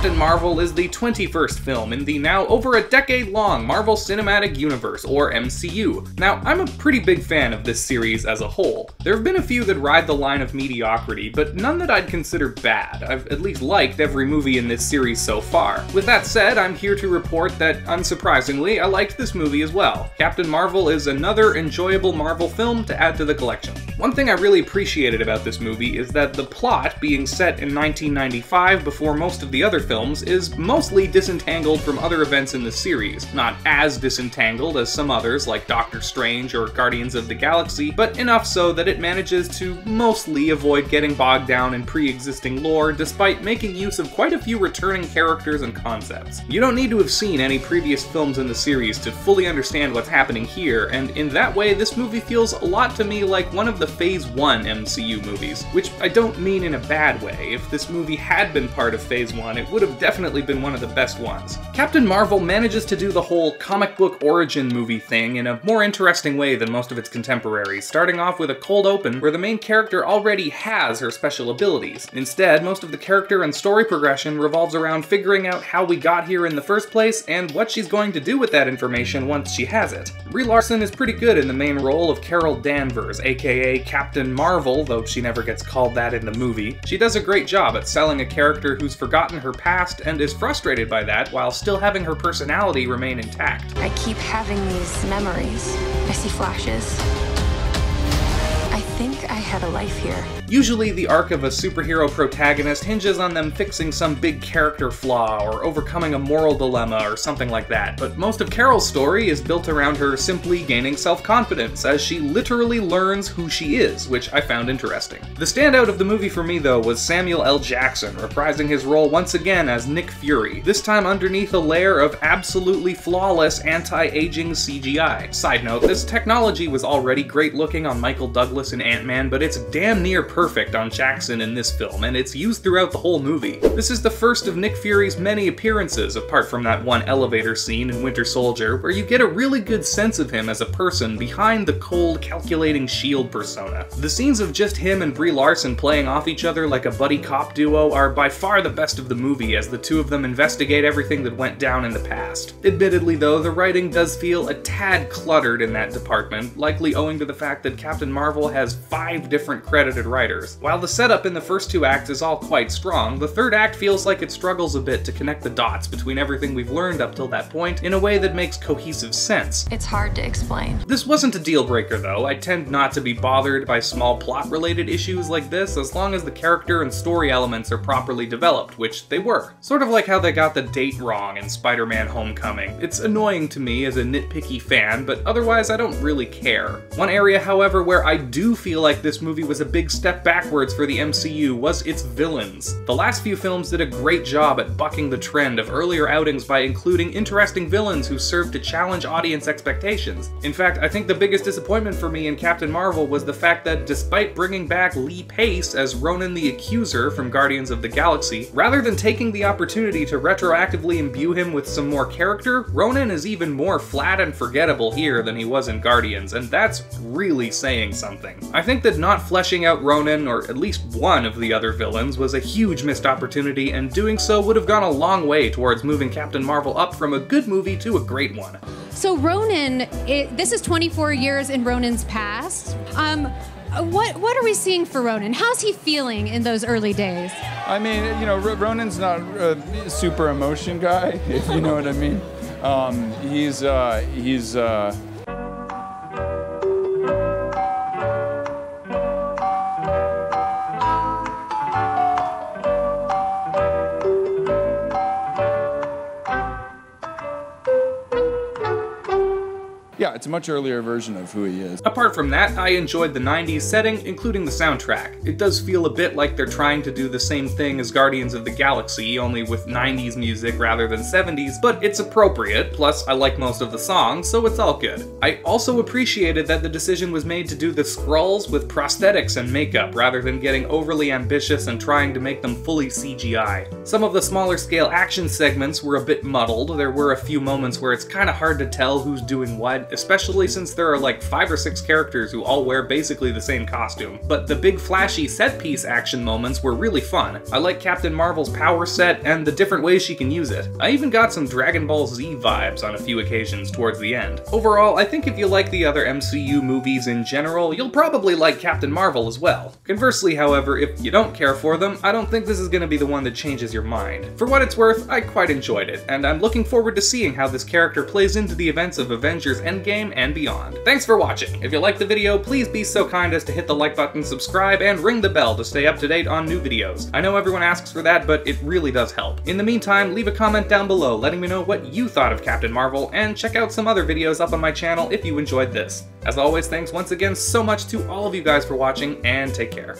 Captain Marvel is the 21st film in the now over a decade-long Marvel Cinematic Universe, or MCU. Now, I'm a pretty big fan of this series as a whole. There have been a few that ride the line of mediocrity, but none that I'd consider bad. I've at least liked every movie in this series so far. With that said, I'm here to report that, unsurprisingly, I liked this movie as well. Captain Marvel is another enjoyable Marvel film to add to the collection. One thing I really appreciated about this movie is that the plot, being set in 1995 before most of the other films, is mostly disentangled from other events in the series. Not as disentangled as some others like Doctor Strange or Guardians of the Galaxy, but enough so that it manages to mostly avoid getting bogged down in pre-existing lore despite making use of quite a few returning characters and concepts. You don't need to have seen any previous films in the series to fully understand what's happening here, and in that way this movie feels a lot to me like one of the Phase 1 MCU movies, which I don't mean in a bad way. If this movie had been part of Phase 1, it would have definitely been one of the best ones. Captain Marvel manages to do the whole comic book origin movie thing in a more interesting way than most of its contemporaries, starting off with a cold open where the main character already has her special abilities. Instead, most of the character and story progression revolves around figuring out how we got here in the first place and what she's going to do with that information once she has it. Brie Larson is pretty good in the main role of Carol Danvers, aka Captain Marvel, though she never gets called that in the movie. She does a great job at selling a character who's forgotten her past and is frustrated by that while still having her personality remain intact. I keep having these memories. I see flashes. I think I had a life here. Usually the arc of a superhero protagonist hinges on them fixing some big character flaw or overcoming a moral dilemma or something like that, but most of Carol's story is built around her simply gaining self-confidence as she literally learns who she is, which I found interesting. The standout of the movie for me though was Samuel L. Jackson, reprising his role once again as Nick Fury, this time underneath a layer of absolutely flawless anti-aging CGI. Side note, this technology was already great looking on Michael Douglas in Ant-Man, but it's damn near perfect on Jackson in this film, and it's used throughout the whole movie. This is the first of Nick Fury's many appearances, apart from that one elevator scene in Winter Soldier, where you get a really good sense of him as a person behind the cold, calculating S.H.I.E.L.D. persona. The scenes of just him and Brie Larson playing off each other like a buddy cop duo are by far the best of the movie, as the two of them investigate everything that went down in the past. Admittedly though, the writing does feel a tad cluttered in that department, likely owing to the fact that Captain Marvel has 5 different credited writers. While the setup in the first 2 acts is all quite strong, the third act feels like it struggles a bit to connect the dots between everything we've learned up till that point in a way that makes cohesive sense. It's hard to explain. This wasn't a deal breaker though. I tend not to be bothered by small plot-related issues like this as long as the character and story elements are properly developed, which they were. Sort of like how they got the date wrong in Spider-Man Homecoming. It's annoying to me as a nitpicky fan, but otherwise I don't really care. One area, however, where I do feel like this movie was a big step backwards for the MCU was its villains. The last few films did a great job at bucking the trend of earlier outings by including interesting villains who served to challenge audience expectations. In fact, I think the biggest disappointment for me in Captain Marvel was the fact that despite bringing back Lee Pace as Ronan the Accuser from Guardians of the Galaxy, rather than taking the opportunity to retroactively imbue him with some more character, Ronan is even more flat and forgettable here than he was in Guardians, and that's really saying something. I think that not fleshing out Ronan, or at least one of the other villains, was a huge missed opportunity, and doing so would have gone a long way towards moving Captain Marvel up from a good movie to a great one. So Ronan, this is 24 years in Ronan's past. What are we seeing for Ronan? How's he feeling in those early days? I mean, you know, Ronan's not a super emotion guy, if you know what I mean. He's yeah, it's a much earlier version of who he is. Apart from that, I enjoyed the 90s setting, including the soundtrack. It does feel a bit like they're trying to do the same thing as Guardians of the Galaxy, only with 90s music rather than 70s, but it's appropriate, plus I like most of the songs, so it's all good. I also appreciated that the decision was made to do the Skrulls with prosthetics and makeup, rather than getting overly ambitious and trying to make them fully CGI. Some of the smaller scale action segments were a bit muddled. There were a few moments where it's kinda hard to tell who's doing what, especially since there are like 5 or 6 characters who all wear basically the same costume. But the big flashy set-piece action moments were really fun. I like Captain Marvel's power set and the different ways she can use it. I even got some Dragon Ball Z vibes on a few occasions towards the end. Overall, I think if you like the other MCU movies in general, you'll probably like Captain Marvel as well. Conversely, however, if you don't care for them, I don't think this is going to be the one that changes your mind. For what it's worth, I quite enjoyed it, and I'm looking forward to seeing how this character plays into the events of Avengers Endgame and beyond. Thanks for watching. If you liked the video, please be so kind as to hit the like button, subscribe, and ring the bell to stay up to date on new videos. I know everyone asks for that, but it really does help. In the meantime, leave a comment down below letting me know what you thought of Captain Marvel, and check out some other videos up on my channel if you enjoyed this. As always, thanks once again so much to all of you guys for watching, and take care.